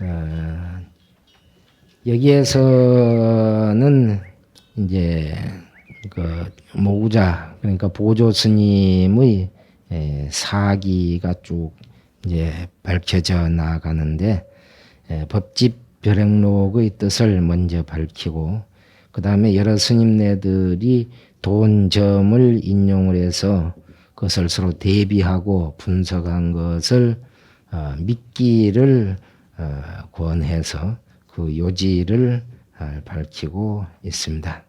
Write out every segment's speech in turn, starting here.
어, 여기에서는 이제 그 모구자 그러니까 보조 스님의 사기가 쭉 이제 밝혀져 나가는데 법집 별행록의 뜻을 먼저 밝히고 그 다음에 여러 스님네들이 돈점을 인용을 해서 그것을 서로 대비하고 분석한 것을 믿기를 권해서 그 요지를 밝히고 있습니다.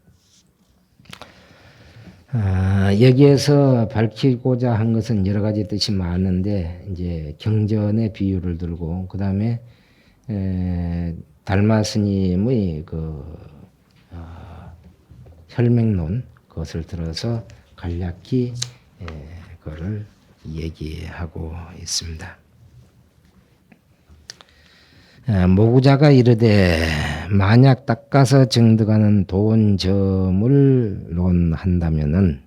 여기에서 밝히고자 한 것은 여러 가지 뜻이 많은데 이제 경전의 비유를 들고 그 다음에 달마 스님의 혈맹론 그것을 들어서 간략히 그거를 얘기하고 있습니다. 모구자가 이르되 만약 닦아서 증득하는 돈점을 논한다면은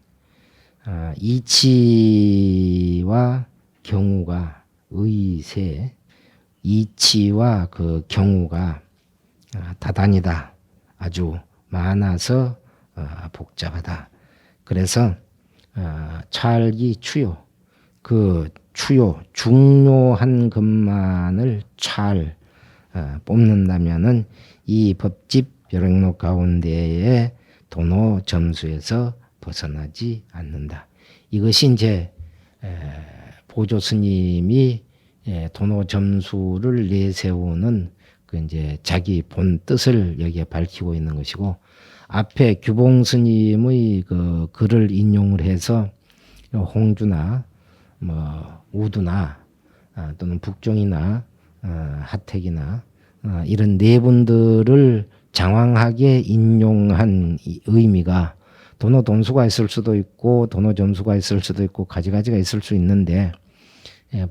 이치와 경우가 의세 이치와 그 경우가 다단이다. 아주 많아서 복잡하다. 그래서 찰기 추요 그 추요 중요한 것만을 찰 뽑는다면은 이 법집 별행록 가운데에 도노 점수에서 벗어나지 않는다. 이것이 이제 보조 스님이 도노 점수를 내세우는 그 이제 자기 본 뜻을 여기에 밝히고 있는 것이고 앞에 규봉 스님의 그 글을 인용을 해서 홍주나 뭐 우두나 또는 북종이나 하택이나 이런 네 분들을 장황하게 인용한 의미가 도노 돈수가 있을 수도 있고 도노 점수가 있을 수도 있고 가지가지가 있을 수 있는데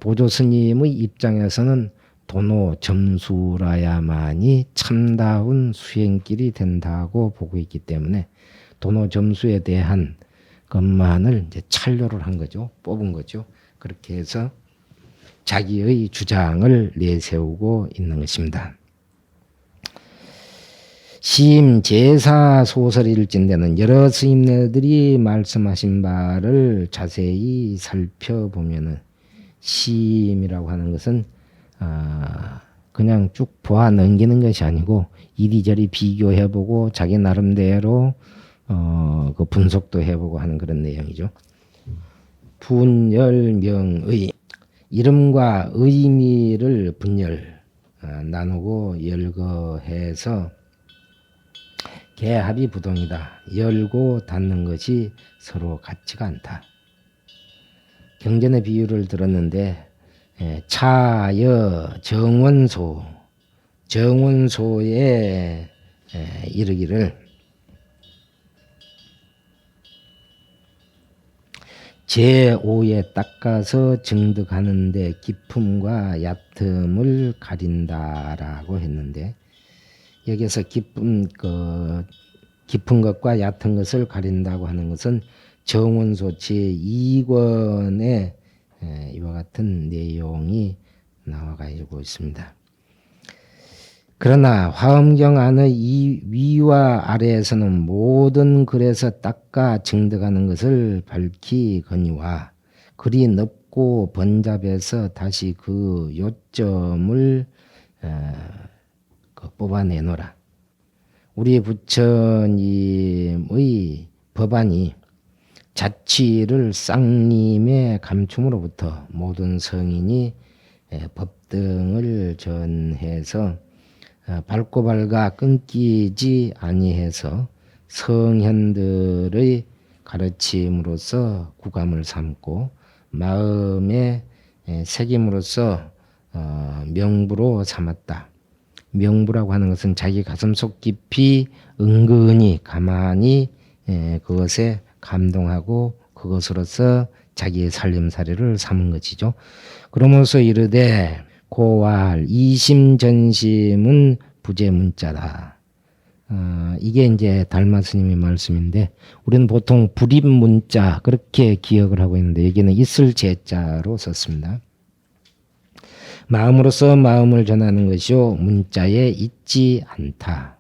보조 스님의 입장에서는 도노 점수라야만이 참다운 수행길이 된다고 보고 있기 때문에 도노 점수에 대한 것만을 이제 찬료를 한 거죠. 뽑은 거죠. 그렇게 해서 자기의 주장을 내세우고 있는 것입니다. 시임 제사 소설일진대는 여러 스님네들이 말씀하신 바를 자세히 살펴보면은 시임이라고 하는 것은 그냥 쭉 보아 넘기는 것이 아니고 이리저리 비교해보고 자기 나름대로 그 분석도 해보고 하는 그런 내용이죠. 분열명의 이름과 의미를 분열 나누고 열거해서 개합이 부동이다. 열고 닫는 것이 서로 같지가 않다. 경전의 비유를 들었는데 차여 정원소에 이르기를 제5에 닦아서 증득하는데 깊음과 얕음을 가린다라고 했는데 여기서 깊은 것과 얕은 것을 가린다고 하는 것은 정원소 제2권에 이와 같은 내용이 나와 가지고 있습니다. 그러나 화엄경 안의 이 위와 아래에서는 모든 글에서 닦아 증득하는 것을 밝히거니와 글이 넓고 번잡해서 다시 그 요점을 뽑아내노라. 우리 부처님의 법안이 자취를 쌍림의 감춤으로부터 모든 성인이 법등을 전해서 밝고 밝아 끊기지 아니해서 성현들의 가르침으로써 구감을 삼고 마음의 새김으로써 명부로 삼았다. 명부라고 하는 것은 자기 가슴속 깊이 은근히 가만히 그것에 감동하고 그것으로서 자기의 살림살이를 삼은 것이죠. 그러면서 이르되 고활 이심전심은 부재문자다. 이게 이제 달마 스님의 말씀인데 우리는 보통 불입문자 그렇게 기억을 하고 있는데 여기는 있을 제자로 썼습니다. 마음으로서 마음을 전하는 것이요 문자에 있지 않다.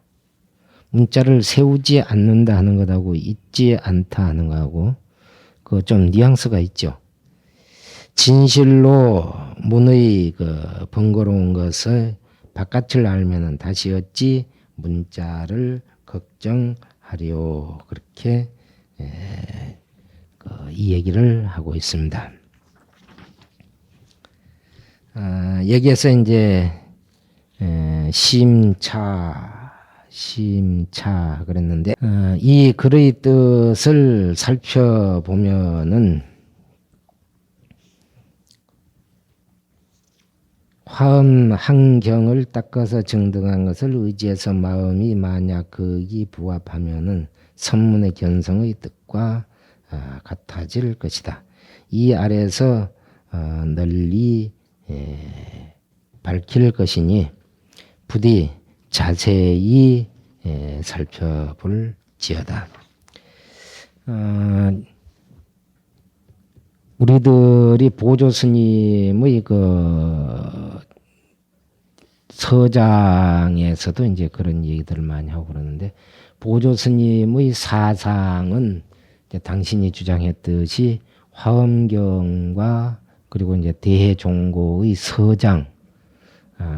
문자를 세우지 않는다 하는 것하고 있지 않다 하는 것하고 그 좀 뉘앙스가 있죠. 진실로 문의 그 번거로운 것을 바깥을 알면은 다시 어찌 문자를 걱정하리요. 그렇게 이 얘기를 하고 있습니다. 여기에서 이제 심차 그랬는데 이 글의 뜻을 살펴보면은 화음 한경을 닦아서 정등한 것을 의지해서 마음이 만약 극이 부합하면은 선문의 견성의 뜻과 같아질 것이다. 이 아래에서 널리 밝힐 것이니 부디 자세히 살펴볼 지어다. 우리들이 보조스님의 그 서장에서도 이제 그런 얘기들을 많이 하고 그러는데, 보조스님의 사상은 이제 당신이 주장했듯이 화엄경과 그리고 이제 대종고의 서장,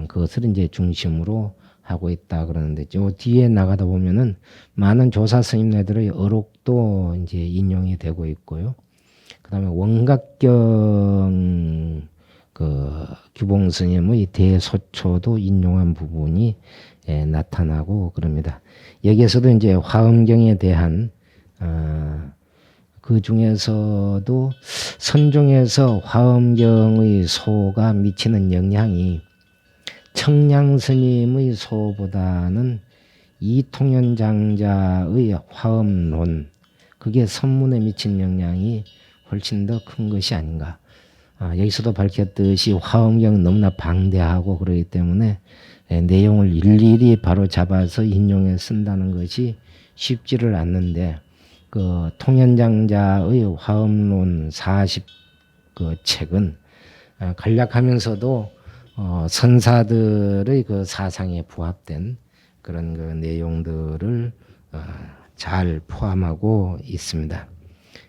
그것을 이제 중심으로 하고 있다 그러는데, 요 뒤에 나가다 보면은 많은 조사 스님네들의 어록도 이제 인용이 되고 있고요. 그 다음에 원각경 그 규봉 스님의 대소초도 인용한 부분이 나타나고 그럽니다. 여기에서도 이제 화엄경에 대한 그 중에서도 선종에서 화엄경의 소가 미치는 영향이 청량 스님의 소보다는 이통현장자의 화엄론, 그게 선문에 미친 영향이 훨씬 더 큰 것이 아닌가. 여기서도 밝혔듯이 화엄경은 너무나 방대하고 그러기 때문에 내용을 일일이 바로 잡아서 인용해 쓴다는 것이 쉽지를 않는데, 그 통현장자의 화엄론 40 그 책은 간략하면서도 선사들의 그 사상에 부합된 그런 그 내용들을 잘 포함하고 있습니다.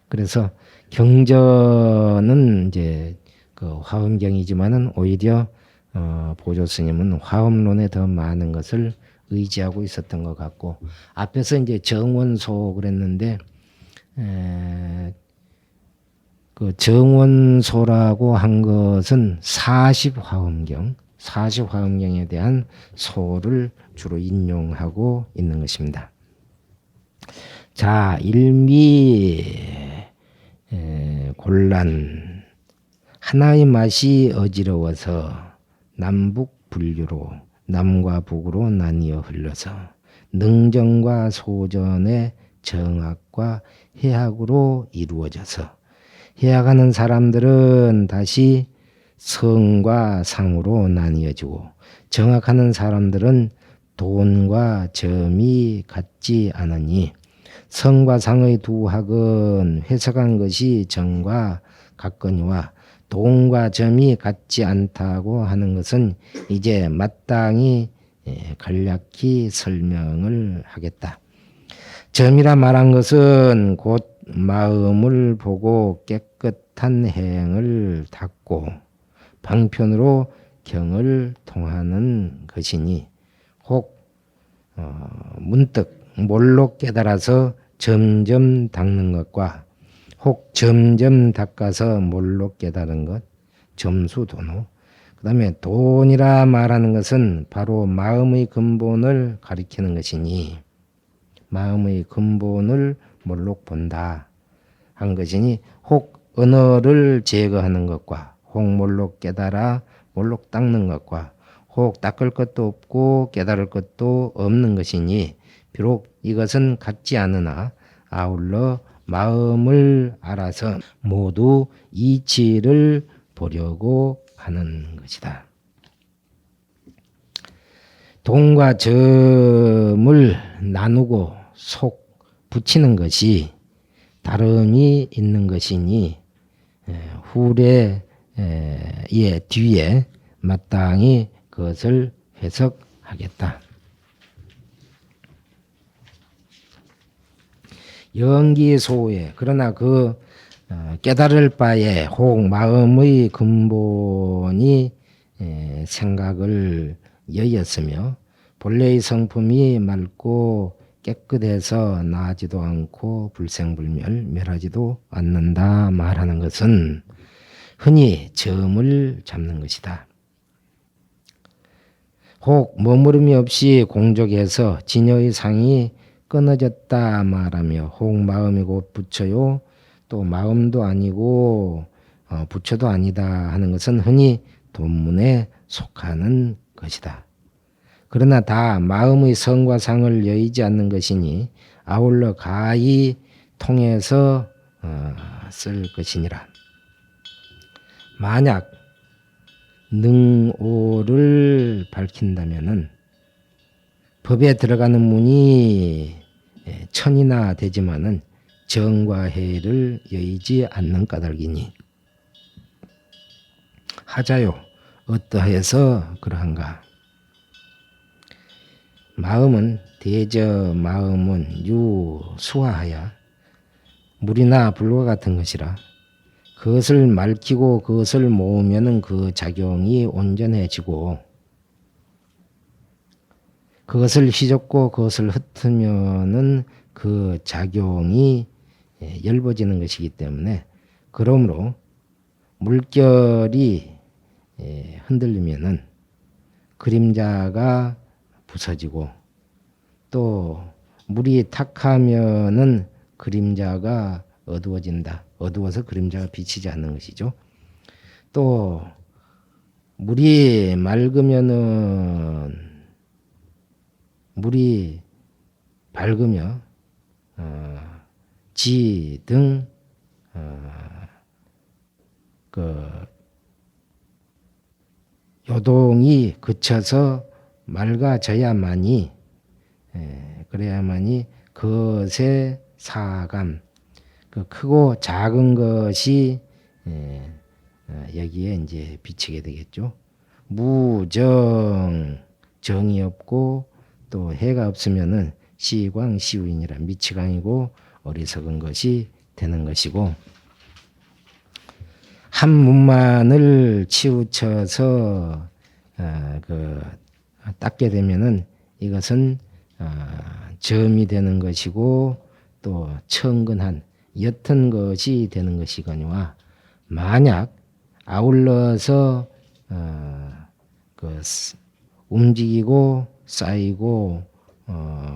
그래서 경전은 이제 그 화엄경이지만은 오히려 보조 스님은 화엄론에 더 많은 것을 의지하고 있었던 것 같고, 앞에서 이제 정원소 그랬는데 그 정원소라고 한 것은 40화엄경, 40화엄경에 대한 소를 주로 인용하고 있는 것입니다. 자, 곤란, 하나의 맛이 어지러워서 남북 분류로 남과 북으로 나뉘어 흘러서 능정과 소전의 정학과 해학으로 이루어져서 해학하는 사람들은 다시 성과 상으로 나뉘어지고, 정학하는 사람들은 돈과 점이 같지 않으니 성과 상의 두 학은 회석한 것이 정과 같거니와 돈과 점이 같지 않다고 하는 것은 이제 마땅히 간략히 설명을 하겠다. 점이라 말한 것은 곧 마음을 보고 깨끗한 행을 닦고 방편으로 경을 통하는 것이니, 혹 문득 몰록 깨달아서 점점 닦는 것과 혹 점점 닦아서 몰록 깨달은 것, 점수도노. 그 다음에 돈이라 말하는 것은 바로 마음의 근본을 가리키는 것이니, 마음의 근본을 몰록 본다 한 것이니, 혹 언어를 제거하는 것과 혹 몰록 깨달아 몰록 닦는 것과 혹 닦을 것도 없고 깨달을 것도 없는 것이니, 비록 이것은 같지 않으나 아울러 마음을 알아서 모두 이치를 보려고 하는 것이다. 돈과 점을 나누고 속 붙이는 것이 다름이 있는 것이니, 후래 뒤에 마땅히 그것을 해석하겠다. 영기소에 그러나 그 깨달을 바에 혹 마음의 근본이 생각을 여였으며 본래의 성품이 맑고 깨끗해서 나지도 않고 불생불멸 멸하지도 않는다 말하는 것은 흔히 점을 잡는 것이다. 혹 머무름이 없이 공적해서 진여의 상이 끊어졌다 말하며 혹 마음이 곧 부처요 또 마음도 아니고 부처도 아니다 하는 것은 흔히 돈문에 속하는 것이다. 그러나 다 마음의 성과 상을 여의지 않는 것이니 아울러 가히 통해서 쓸 것이니라. 만약 능오를 밝힌다면은 법에 들어가는 문이 천이나 되지만은 정과 해를 여의지 않는 까닭이니 하자요 어떠해서 그러한가. 마음은 대저 마음은 유수화하여 물이나 불과 같은 것이라 그것을 말키고 그것을 모으면은 그 작용이 온전해지고 그것을 휘젓고 그것을 흩으면은 그 작용이 엷어지는 것이기 때문에 그러므로 물결이 흔들리면은 그림자가 부서지고 또 물이 탁하면은 그림자가 어두워진다. 어두워서 그림자가 비치지 않는 것이죠. 또 물이 맑으면은 물이 밝으며 지 등 그 요동이 그쳐서 맑아져야만이 그래야만이 그것의 사감 그 크고 작은 것이 여기에 이제 비치게 되겠죠. 무정 정이 없고 또 해가 없으면은 시광 시우인이라 미치광이고 어리석은 것이 되는 것이고 한 문만을 치우쳐서 닦게 되면은 이것은 점이 되는 것이고 또 천근한 옅은 것이 되는 것이거니와 만약 아울러서 움직이고 쌓이고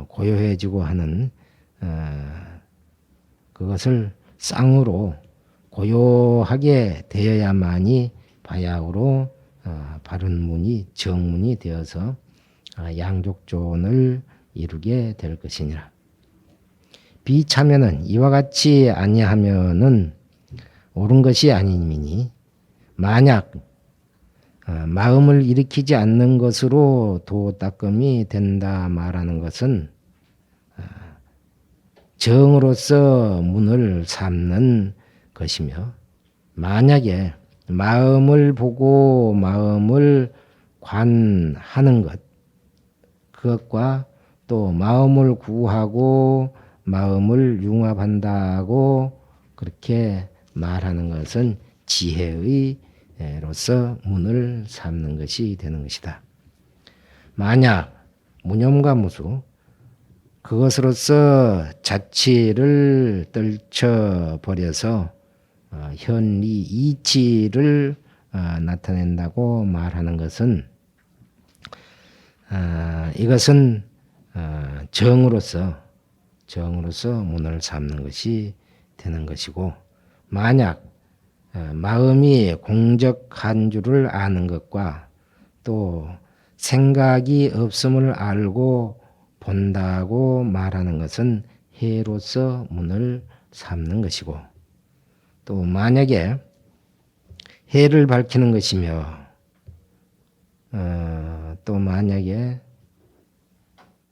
고요해지고 하는 그것을 쌍으로 고요하게 되어야만이 바야흐로 바른 문이 정문이 되어서 양족존을 이루게 될 것이니라. 비차면은 이와 같이 아니하면은 옳은 것이 아니니 만약 마음을 일으키지 않는 것으로 도닦음이 된다 말하는 것은 정으로서 문을 삼는 것이며 만약에 마음을 보고 마음을 관하는 것 그것과 또 마음을 구하고 마음을 융합한다고 그렇게 말하는 것은 지혜의로서 문을 삼는 것이 되는 것이다. 만약 무념과 무수 그것으로서 자치를 떨쳐버려서 현리 이치를 나타낸다고 말하는 것은 이것은 정으로서 문을 삼는 것이 되는 것이고 만약 마음이 공적한 줄을 아는 것과 또 생각이 없음을 알고 본다고 말하는 것은 해로서 문을 삼는 것이고 또 만약에 해를 밝히는 것이며 또 만약에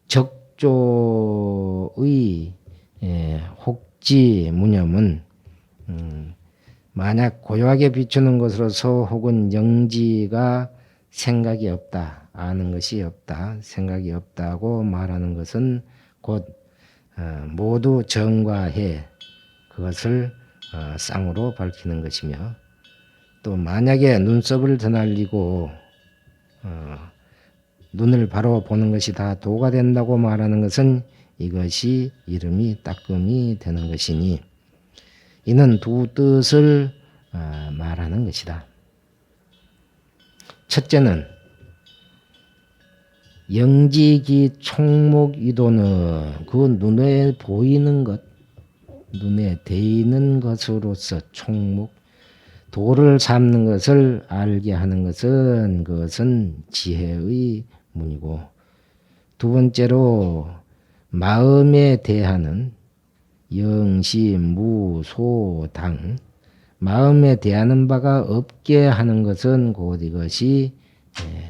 적조의 혹지 무념은 만약 고요하게 비추는 것으로서 혹은 영지가 생각이 없다, 아는 것이 없다, 생각이 없다고 말하는 것은 곧 모두 정과 해 그것을 쌍으로 밝히는 것이며, 또 만약에 눈썹을 드날리고 눈을 바로 보는 것이 다 도가 된다고 말하는 것은 이것이 이름이 따끔이 되는 것이니, 이는 두 뜻을 말하는 것이다. 첫째는 영지기 총목이도는 그 눈에 보이는 것, 눈에 대이는 것으로서 총목, 도를 삼는 것을 알게 하는 것은 그것은 지혜의 문이고, 두 번째로 마음에 대하는 영시, 무, 소, 당, 마음에 대하는 바가 없게 하는 것은 곧 이것이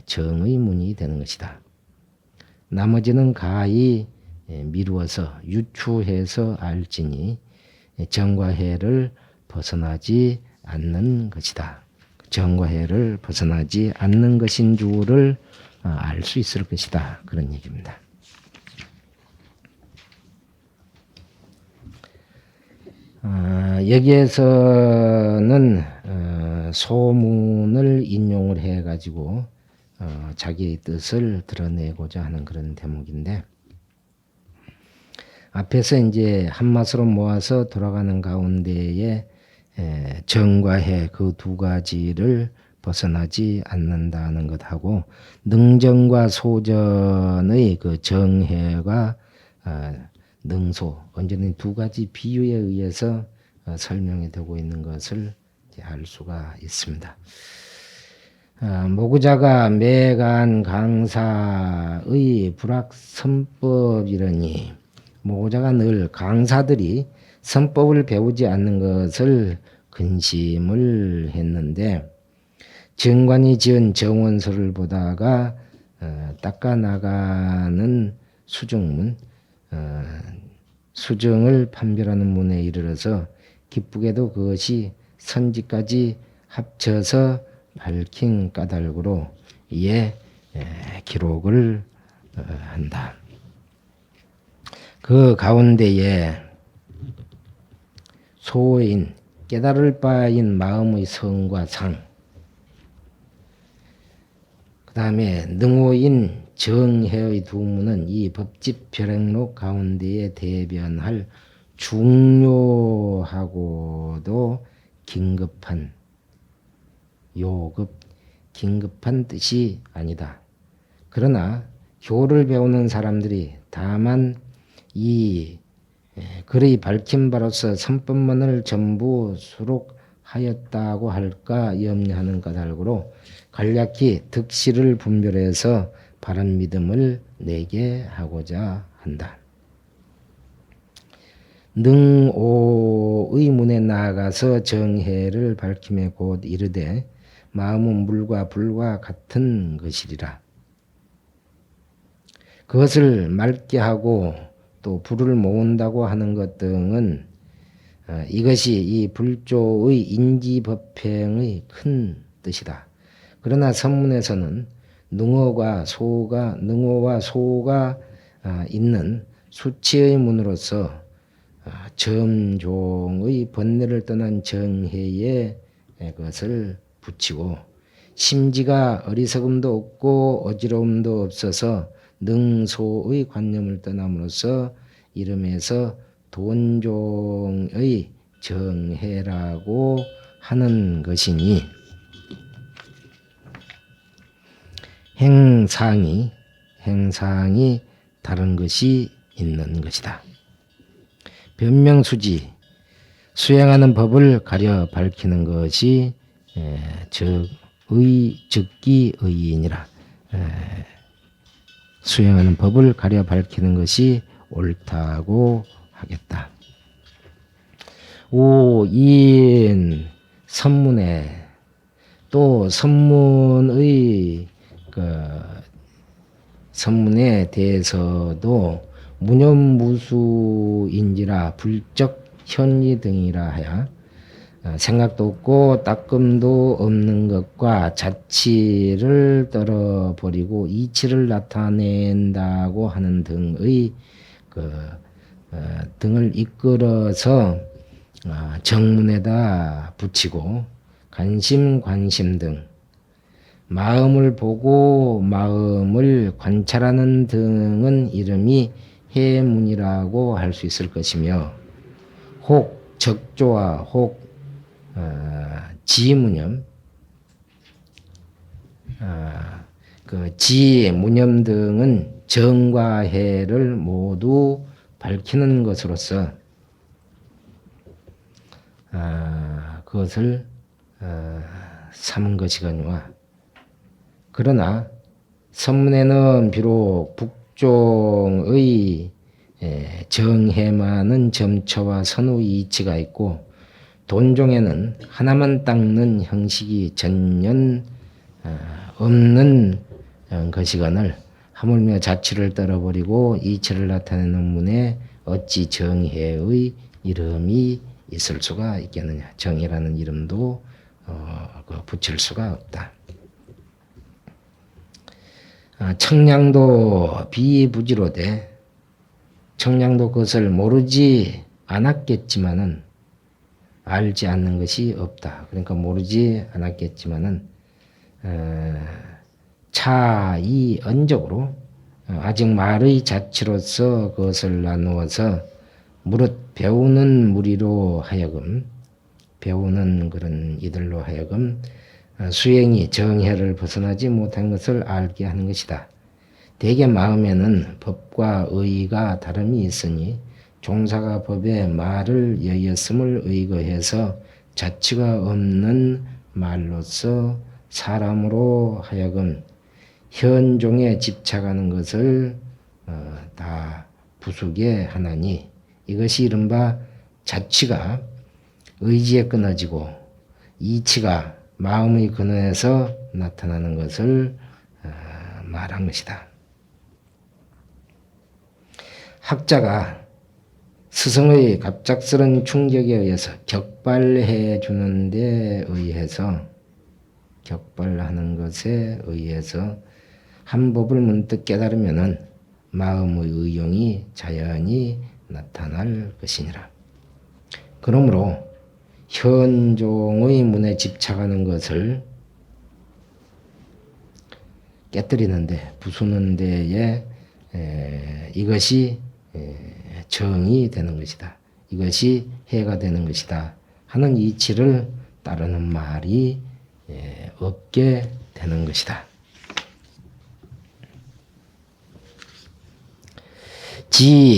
정의 문이 되는 것이다. 나머지는 가히 미루어서 유추해서 알지니 정과 해를 벗어나지 않는 것이다. 정과 해를 벗어나지 않는 것인 줄을 알 수 있을 것이다. 그런 얘기입니다. 여기에서는 소문을 인용을 해가지고 자기의 뜻을 드러내고자 하는 그런 대목인데, 앞에서 이제 한맛으로 모아서 돌아가는 가운데에 정과 해 그 두 가지를 벗어나지 않는다는 것하고, 능정과 소전의 그 정해가 능소, 언제는 두 가지 비유에 의해서 설명이 되고 있는 것을 알 수가 있습니다. 모구자가 매간 강사의 불학선법이러니, 모구자가 늘 강사들이 선법을 배우지 않는 것을 근심을 했는데, 정관이 지은 정원서를 보다가 닦아나가는 수정문, 수정을 판별하는 문에 이르러서 기쁘게도 그것이 선지까지 합쳐서 밝힌 까닭으로 이에 기록을 한다. 그 가운데에 소인, 깨달을 바인 마음의 성과 상, 그 다음에 능오인 정해의 두 문은 이 법집 별행록 가운데에 대변할 중요하고도 긴급한 긴급한 뜻이 아니다. 그러나 교를 배우는 사람들이 다만 이 글의 밝힌 바로서 선법문을 전부 수록하였다고 할까 염려하는 까닭으로 간략히 득실을 분별해서 바른 믿음을 내게 하고자 한다. 능오의 문에 나아가서 정해를 밝힘에 곧 이르되 마음은 물과 불과 같은 것이리라. 그것을 맑게 하고 또 불을 모은다고 하는 것 등은 이것이 이 불조의 인지법행의 큰 뜻이다. 그러나 선문에서는 능어와 소가 있는 수치의 문으로서 점종의 번뇌를 떠난 정해에 그것을 붙이고, 심지가 어리석음도 없고 어지러움도 없어서 능소의 관념을 떠남으로써 이름에서 돈종의 정해라고 하는 것이니, 행상이 다른 것이 있는 것이다. 변명수지, 수행하는 법을 가려 밝히는 것이 즉기의이니라. 수행하는 법을 가려 밝히는 것이 옳다고 하겠다. 오인 선문에 또 선문에 대해서도 무념무수인지라 불적 현리 등이라 하여 생각도 없고 따끔도 없는 것과 자치를 떨어버리고 이치를 나타낸다고 하는 등의 등을 이끌어서 정문에다 붙이고 관심, 관심 등 마음을 보고 마음을 관찰하는 등은 이름이 해문이라고 할 수 있을 것이며 혹 적조와 혹 지무념 지무념 등은 정과 해를 모두 밝히는 것으로서 그것을 삼은 것이거니와 그러나 선문에는 비록 북종의 정해만은 점처와 선우 이치가 있고 돈종에는 하나만 닦는 형식이 전혀 없는 것이거늘 하물며 자치를 떨어버리고 이치를 나타내는 문에 어찌 정해의 이름이 있을 수가 있겠느냐. 정해라는 이름도 붙일 수가 없다. 청량도 비부지로되 청량도 그것을 모르지 않았겠지만은 알지 않는 것이 없다. 그러니까 모르지 않았겠지만은 차이언적으로 아직 말의 자치로서 그것을 나누어서 무릇 배우는 무리로 하여금 배우는 그런 이들로 하여금 수행이 정해를 벗어나지 못한 것을 알게 하는 것이다. 대개 마음에는 법과 의가 다름이 있으니 종사가 법에 말을 여였음을 의거해서 자치가 없는 말로서 사람으로 하여금 현종에 집착하는 것을 다 부수게 하나니 이것이 이른바 자치가 의지에 끊어지고 이치가 마음의 근원에서 나타나는 것을 말한 것이다. 학자가 스승의 갑작스런 충격에 의해서 격발해 주는 데 의해서 격발하는 것에 의해서 한 법을 문득 깨달으면은 마음의 의용이 자연히 나타날 것이니라. 그러므로 현종의 문에 집착하는 것을 깨뜨리는데 부수는 데에 이것이 정이 되는 것이다. 이것이 해가 되는 것이다. 하는 이치를 따르는 말이 없게 되는 것이다.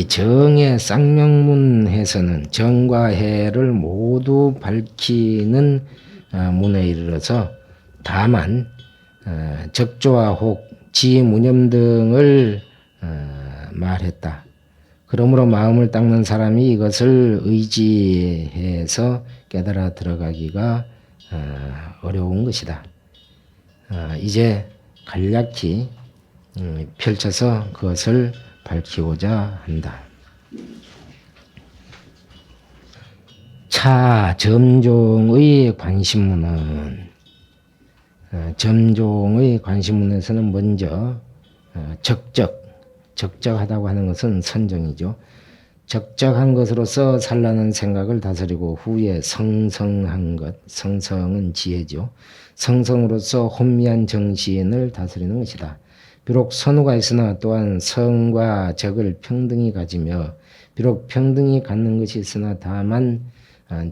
정의 쌍명문에서는 정과 해를 모두 밝히는 문에 이르러서 다만 적조와 혹, 지무념 등을 말했다. 그러므로 마음을 닦는 사람이 이것을 의지해서 깨달아 들어가기가 어려운 것이다. 이제 간략히 펼쳐서 그것을 밝히고자 한다. 차 점종의 관심문은 점종의 관심문에서는 먼저 적적하다고 하는 것은 선정이죠. 적적한 것으로서 산란한 생각을 다스리고 후에 성성한 것, 성성은 지혜죠. 성성으로서 혼미한 정신을 다스리는 것이다. 비록 선우가 있으나 또한 성과 적을 평등히 가지며 비록 평등히 갖는 것이 있으나 다만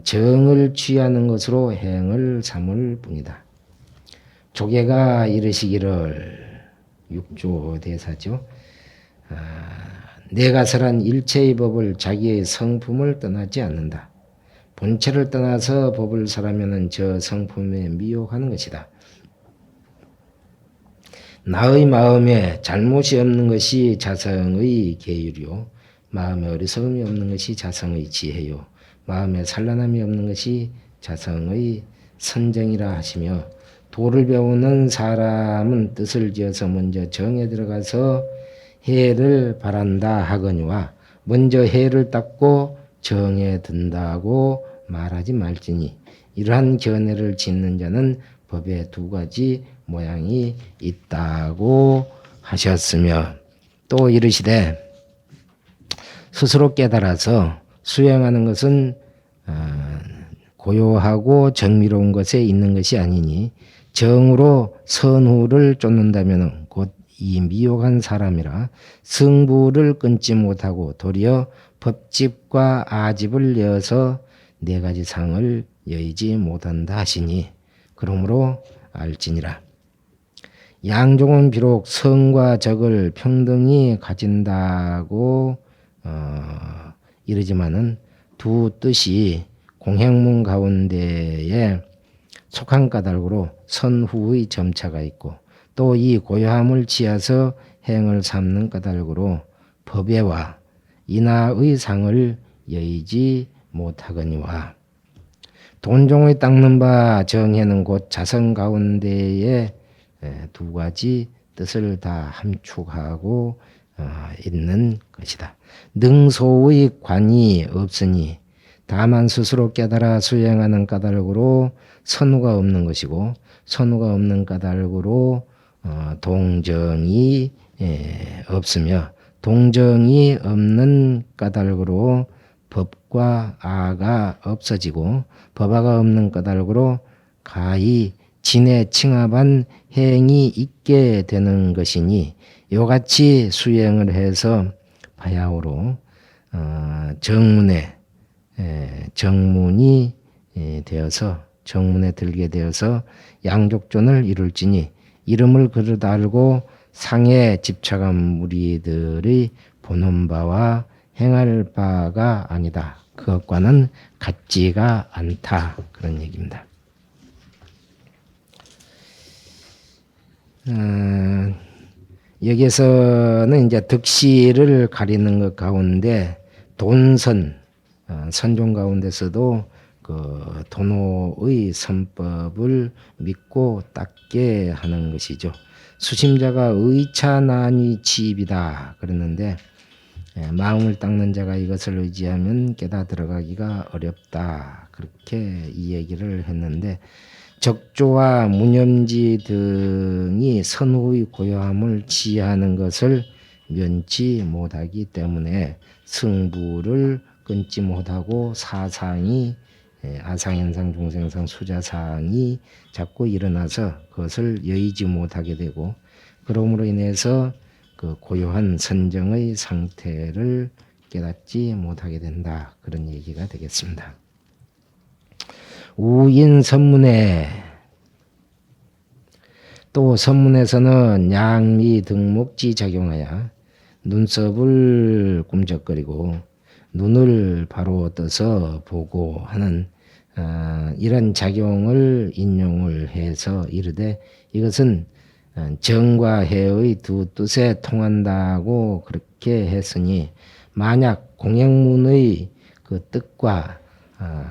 정을 취하는 것으로 행을 삼을 뿐이다. 조계가 이르시기를 육조 대사죠. 내가 설한 일체의 법을 자기의 성품을 떠나지 않는다. 본체를 떠나서 법을 설하면 저 성품에 미혹하는 것이다. 나의 마음에 잘못이 없는 것이 자성의 계율이요. 마음에 어리석음이 없는 것이 자성의 지혜요. 마음에 산란함이 없는 것이 자성의 선정이라 하시며 도를 배우는 사람은 뜻을 지어서 먼저 정에 들어가서 해를 바란다 하거니와 먼저 해를 닦고 정에 든다고 말하지 말지니 이러한 견해를 짓는 자는 법에 두 가지 모양이 있다고 하셨으며 또 이르시되 스스로 깨달아서 수행하는 것은 고요하고 정미로운 것에 있는 것이 아니니 정으로 선후를 쫓는다면 곧 이 미혹한 사람이라 승부를 끊지 못하고 도리어 법집과 아집을 내어서 네 가지 상을 여의지 못한다 하시니 그러므로 알지니라. 양종은 비록 성과 적을 평등히 가진다고 이르지만은 두 뜻이 공행문 가운데에 속한 까닭으로 선후의 점차가 있고 또 이 고요함을 지어서 행을 삼는 까닭으로 법예와 인하의 상을 여의지 못하거니와 돈종의 닦는 바 정해는 곧 자성 가운데에 두 가지 뜻을 다 함축하고 있는 것이다. 능소의 관이 없으니 다만 스스로 깨달아 수행하는 까닭으로 선후가 없는 것이고 선후가 없는 까닭으로 동정이 없으며 동정이 없는 까닭으로 법과 아가 없어지고 법아가 없는 까닭으로 가히 진에 칭합한 행이 있게 되는 것이니 이같이 수행을 해서 바야흐로 정문이 되어서 정문에 들게 되어서 양족존을 이룰지니 이름을 그릇 알고 상에 집착한 무리들의 보는 바와 행할 바가 아니다. 그것과는 같지가 않다. 그런 얘기입니다. 여기에서는 이제 득실을 가리는 것 가운데 돈선, 선종 가운데서도 그 도노의 선법을 믿고 닦게 하는 것이죠. 수심자가 의차난이 치입이다 그랬는데 마음을 닦는 자가 이것을 의지하면 깨닫 들어가기가 어렵다 그렇게 이 얘기를 했는데 적조와 무념지 등이 선후의 고요함을 지하는 것을 면치 못하기 때문에 승부를 끊지 못하고 사상이 아상현상 중생상 수자상이 자꾸 일어나서 그것을 여의지 못하게 되고 그러므로 인해서 그 고요한 선정의 상태를 깨닫지 못하게 된다. 그런 얘기가 되겠습니다. 우인 선문에 또 선문에서는 양리 등목지 작용하여 눈썹을 꿈적거리고 눈을 바로 떠서 보고 하는 이런 작용을 인용을 해서 이르되 이것은 정과 해의 두 뜻에 통한다고 그렇게 했으니 만약 공행문의 그 뜻과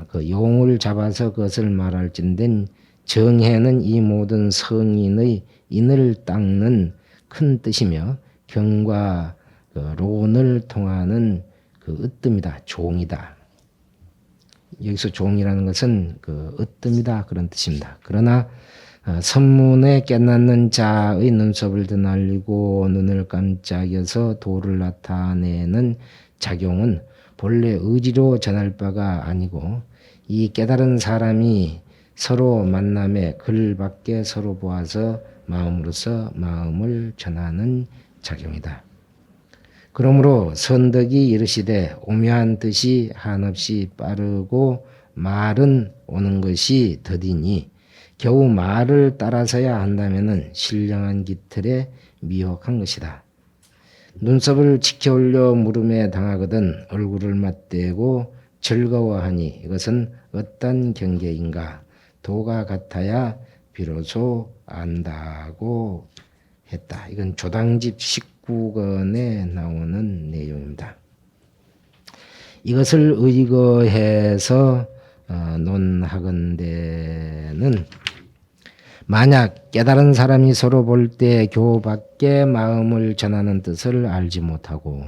그 용을 잡아서 그것을 말할진된 정해는 이 모든 성인의 인을 닦는 큰 뜻이며 경과 그 론을 통하는 그 으뜸이다, 종이다. 여기서 종이라는 것은 그 으뜸이다 그런 뜻입니다. 그러나 선문에 깨닫는 자의 눈썹을 드날리고 눈을 깜짝여서 도를 나타내는 작용은 본래 의지로 전할 바가 아니고 이 깨달은 사람이 서로 만남에 글밖에 서로 보아서 마음으로서 마음을 전하는 작용이다. 그러므로 선덕이 이르시되 오묘한 뜻이 한없이 빠르고 말은 오는 것이 더디니 겨우 말을 따라서야 한다면은 신령한 깃털에 미혹한 것이다. 눈썹을 치켜 올려 물음에 당하거든 얼굴을 맞대고 즐거워하니 이것은 어떤 경계인가 도가 같아야 비로소 안다고 했다. 이건 조당집 19권에 나오는 내용입니다. 이것을 의거해서 논하건대는 만약 깨달은 사람이 서로 볼 때 교밖에 마음을 전하는 뜻을 알지 못하고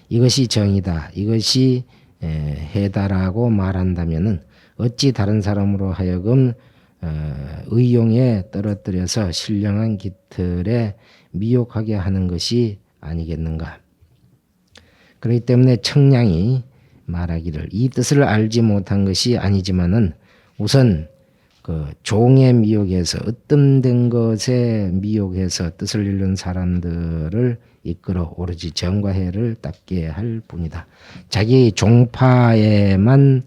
이것이 정이다. 이것이 해다라고 말한다면은 어찌 다른 사람으로 하여금 의용에 떨어뜨려서 신령한 깃털에 미혹하게 하는 것이 아니겠는가. 그렇기 때문에 청량이 말하기를 이 뜻을 알지 못한 것이 아니지만은 우선 그 종의 미혹에서 으뜸된 것에 미혹해서 뜻을 잃는 사람들을 이끌어 오로지 정과 해를 닦게 할 뿐이다. 자기 종파에만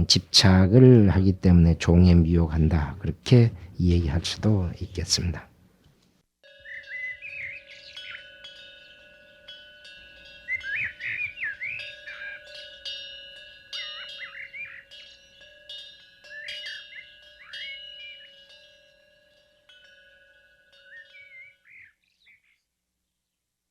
집착을 하기 때문에 종에 미혹한다. 그렇게 이야기할 수도 있겠습니다.